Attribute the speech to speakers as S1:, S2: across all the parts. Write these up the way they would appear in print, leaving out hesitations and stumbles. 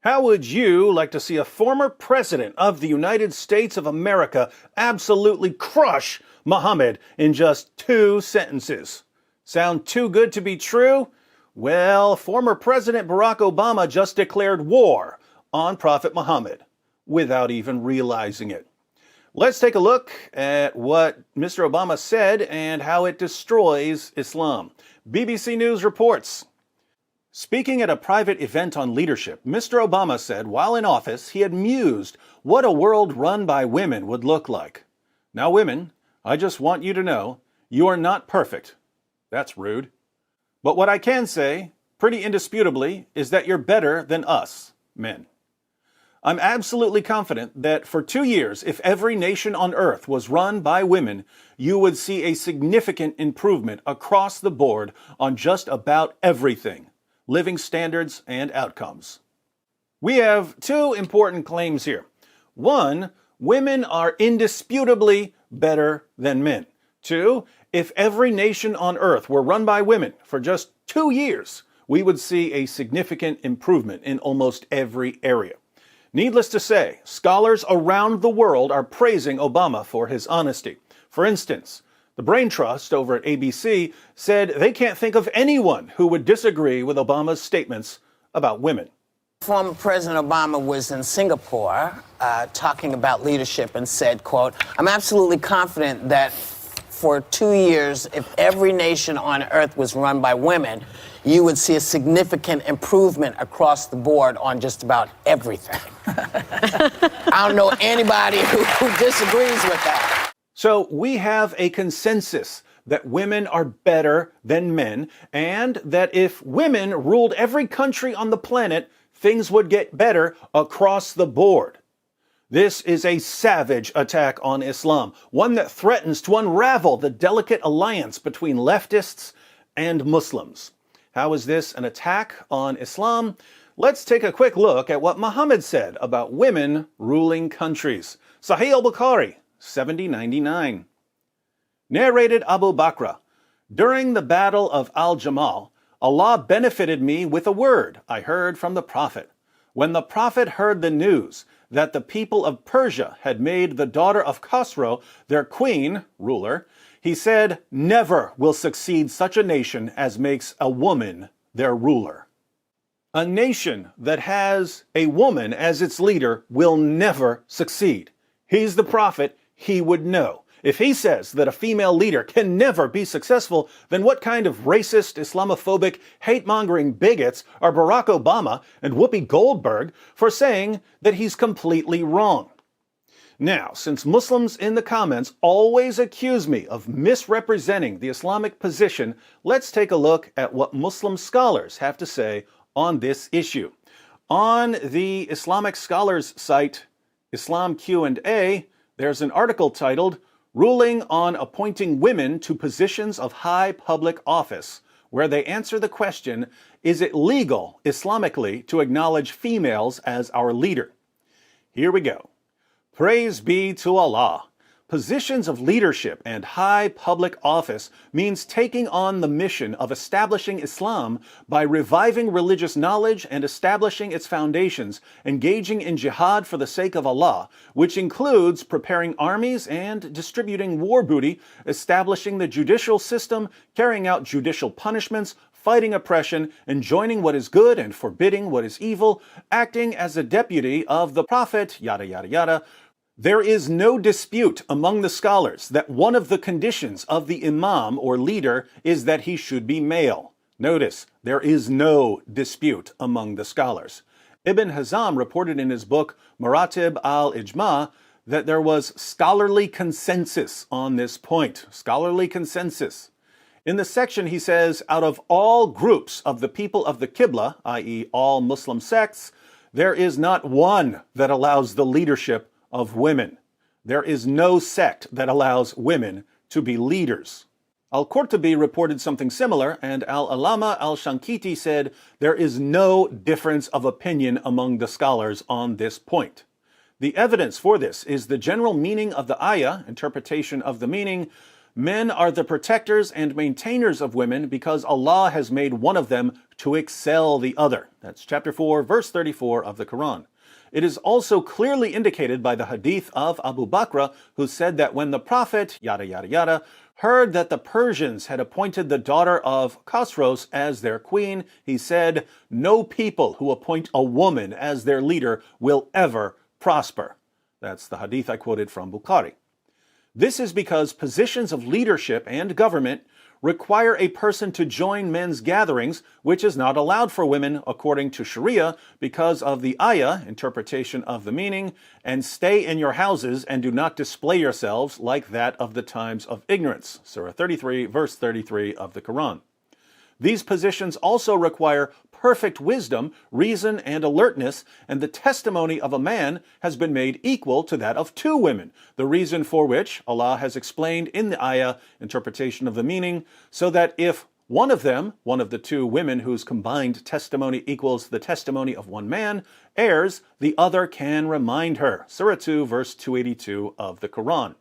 S1: How would you like to see a former president of the United States of America absolutely crush Muhammad in just 2 sentences? Sound too good to be true? Well, former President Barack Obama just declared war on Prophet Muhammad without even realizing it. Let's take a look at what Mr. Obama said and how it destroys Islam. BBC News reports. Speaking at a private event on leadership, Mr. Obama said while in office he had mused what a world run by women would look like. Now, women, I just want you to know you are not perfect. That's rude. But what I can say, pretty indisputably, is that you're better than us, men. I'm absolutely confident that for 2 years, if every nation on earth was run by women, you would see a significant improvement across the board on just about everything. Living standards and outcomes. We have 2 important claims here. 1, women are indisputably better than men. 2, if every nation on earth were run by women for just 2 years, we would see a significant improvement in almost every area. Needless to say, scholars around the world are praising Obama for his honesty. For instance, the Brain Trust over at ABC said they can't think of anyone who would disagree with Obama's statements about women.
S2: Former President Obama was in Singapore talking about leadership and said, quote, "I'm absolutely confident that for 2 years, if every nation on earth was run by women, you would see a significant improvement across the board on just about everything." I don't know anybody who disagrees with that.
S1: So we have a consensus that women are better than men, and that if women ruled every country on the planet, things would get better across the board. This is a savage attack on Islam, one that threatens to unravel the delicate alliance between leftists and Muslims. How is this an attack on Islam? Let's take a quick look at what Muhammad said about women ruling countries. Sahih al-Bukhari, 7099. Narrated Abu Bakr, during the battle of Al-Jamal, Allah benefited me with a word I heard from the Prophet. When the Prophet heard the news that the people of Persia had made the daughter of Khosrow their queen, ruler, he said, "Never will succeed such a nation as makes a woman their ruler." A nation that has a woman as its leader will never succeed. He's the Prophet. He would know. If he says that a female leader can never be successful, then what kind of racist, Islamophobic, hate-mongering bigots are Barack Obama and Whoopi Goldberg for saying that he's completely wrong? Now, since Muslims in the comments always accuse me of misrepresenting the Islamic position, let's take a look at what Muslim scholars have to say on this issue. On the Islamic scholars site, IslamQA, there's an article titled, "Ruling on Appointing Women to Positions of High Public Office," where they answer the question, is it legal Islamically to acknowledge females as our leader? Here we go. Praise be to Allah. Positions of leadership and high public office means taking on the mission of establishing Islam by reviving religious knowledge and establishing its foundations, engaging in jihad for the sake of Allah, which includes preparing armies and distributing war booty, establishing the judicial system, carrying out judicial punishments, fighting oppression, enjoining what is good and forbidding what is evil, acting as a deputy of the Prophet, yada yada yada. There is no dispute among the scholars that one of the conditions of the imam or leader is that he should be male. Notice, there is no dispute among the scholars. Ibn Hazm reported in his book Maratib al-Ijma that there was scholarly consensus on this point. Scholarly consensus. In the section he says, out of all groups of the people of the Qibla, i.e. all Muslim sects, there is not one that allows the leadership of women. There is no sect that allows women to be leaders. Al-Qurtubi reported something similar, and Al-Alama al-Shankiti said there is no difference of opinion among the scholars on this point. The evidence for this is the general meaning of the ayah, interpretation of the meaning, Men are the protectors and maintainers of women because Allah has made one of them to excel the other. That's chapter 4, verse 34 of the Quran. It is also clearly indicated by the hadith of Abu Bakr, who said that when the Prophet, yada yada yada, heard that the Persians had appointed the daughter of Khosrow as their queen, he said, "No people who appoint a woman as their leader will ever prosper." That's the hadith I quoted from Bukhari. This is because positions of leadership and government require a person to join men's gatherings, which is not allowed for women according to Sharia because of the ayah, interpretation of the meaning, and stay in your houses and do not display yourselves like that of the times of ignorance. Surah 33, verse 33 of the Quran. These positions also require perfect wisdom, reason, and alertness, and the testimony of a man has been made equal to that of two women, the reason for which Allah has explained in the ayah, interpretation of the meaning, so that if one of them, one of the two women whose combined testimony equals the testimony of one man, errs, the other can remind her. Surah 2, verse 282 of the Quran.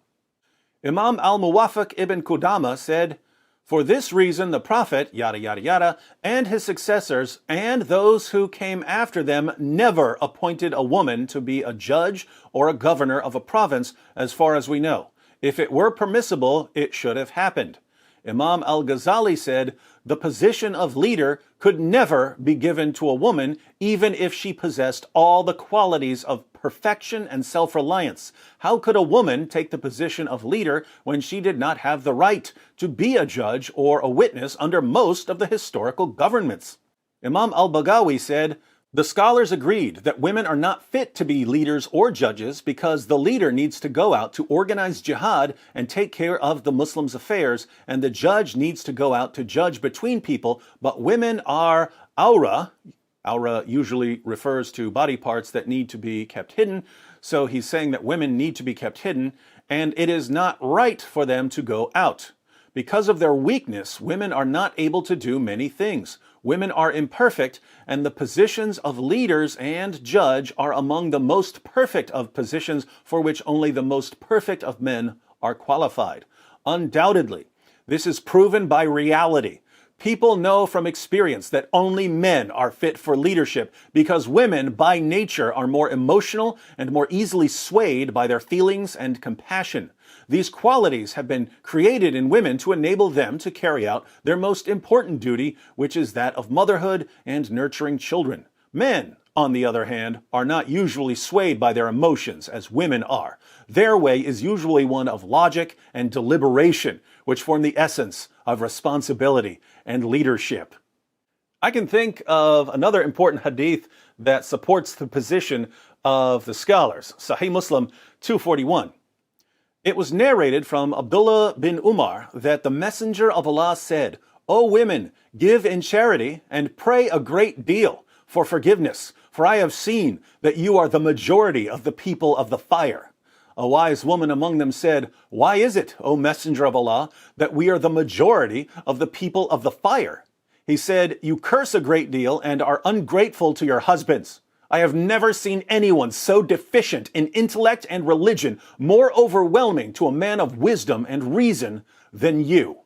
S1: Imam al-Muwafiq ibn Qudama said, "For this reason, the Prophet, yada yada yada, and his successors, and those who came after them never appointed a woman to be a judge or a governor of a province, as far as we know. If it were permissible, it should have happened." Imam al-Ghazali said, "The position of leader could never be given to a woman, even if she possessed all the qualities of perfection and self-reliance. How could a woman take the position of leader when she did not have the right to be a judge or a witness under most of the historical governments?" Imam al-Baghawi said, "The scholars agreed that women are not fit to be leaders or judges because the leader needs to go out to organize jihad and take care of the Muslims' affairs, and the judge needs to go out to judge between people, but women are awra." Awra usually refers to body parts that need to be kept hidden, so he's saying that women need to be kept hidden, and it is not right for them to go out. Because of their weakness, women are not able to do many things. Women are imperfect, and the positions of leaders and judge are among the most perfect of positions for which only the most perfect of men are qualified. Undoubtedly, this is proven by reality. People know from experience that only men are fit for leadership because women by nature are more emotional and more easily swayed by their feelings and compassion. These qualities have been created in women to enable them to carry out their most important duty, which is that of motherhood and nurturing children. Men, on the other hand, are not usually swayed by their emotions as women are. Their way is usually one of logic and deliberation, which form the essence of responsibility and leadership. I can think of another important hadith that supports the position of the scholars. Sahih Muslim 241. It was narrated from Abdullah bin Umar that the Messenger of Allah said, "O women, give in charity and pray a great deal for forgiveness, for I have seen that you are the majority of the people of the fire." A wise woman among them said, "Why is it, O Messenger of Allah, that we are the majority of the people of the fire?" He said, "You curse a great deal and are ungrateful to your husbands. I have never seen anyone so deficient in intellect and religion, more overwhelming to a man of wisdom and reason than you."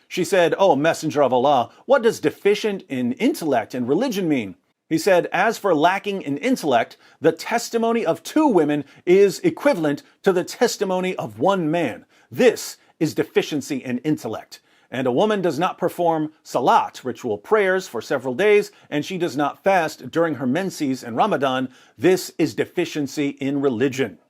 S1: She said, "O Messenger of Allah, what does deficient in intellect and religion mean?" He said, "As for lacking in intellect, the testimony of two women is equivalent to the testimony of one man. This is deficiency in intellect. And a woman does not perform salat, ritual prayers, for several days, and she does not fast during her menses and Ramadan. This is deficiency in religion."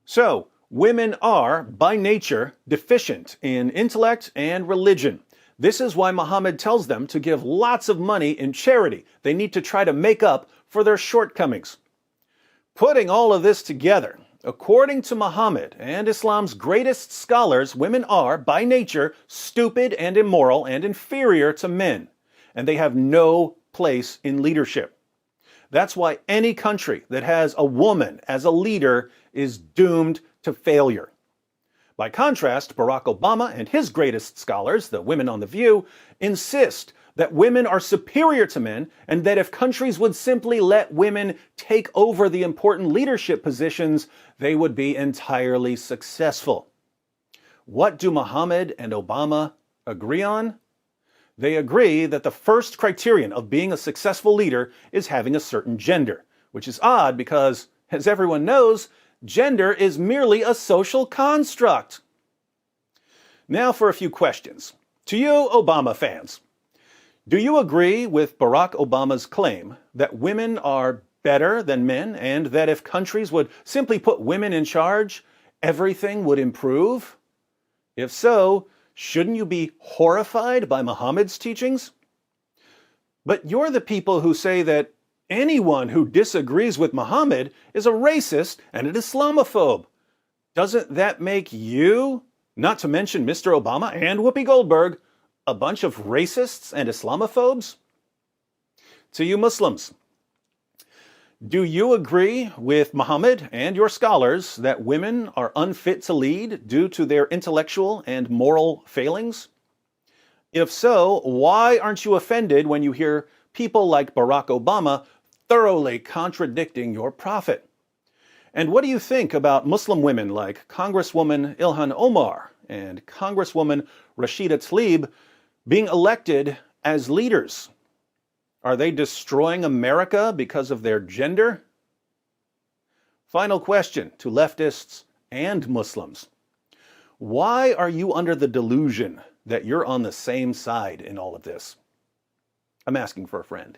S1: So, women are, by nature, deficient in intellect and religion. This is why Muhammad tells them to give lots of money in charity. They need to try to make up for their shortcomings. Putting all of this together, according to Muhammad and Islam's greatest scholars, women are, by nature, stupid and immoral and inferior to men, and they have no place in leadership. That's why any country that has a woman as a leader is doomed to failure. By contrast, Barack Obama and his greatest scholars, the women on The View, insist that women are superior to men and that if countries would simply let women take over the important leadership positions, they would be entirely successful. what do Muhammad and Obama agree on? They agree that the first criterion of being a successful leader is having a certain gender, which is odd because, as everyone knows, gender is merely a social construct. Now for a few questions. To you, Obama fans. Do you agree with Barack Obama's claim that women are better than men and that if countries would simply put women in charge, everything would improve? If so, shouldn't you be horrified by Muhammad's teachings? But you're the people who say that anyone who disagrees with Muhammad is a racist and an Islamophobe. Doesn't that make you, not to mention Mr. Obama and Whoopi Goldberg, a bunch of racists and Islamophobes? To you Muslims, do you agree with Muhammad and your scholars that women are unfit to lead due to their intellectual and moral failings? If so, why aren't you offended when you hear people like Barack Obama thoroughly contradicting your prophet? And what do you think about Muslim women like Congresswoman Ilhan Omar and Congresswoman Rashida Tlaib being elected as leaders? Are they destroying America because of their gender? Final question to leftists and Muslims. Why are you under the delusion that you're on the same side in all of this? I'm asking for a friend.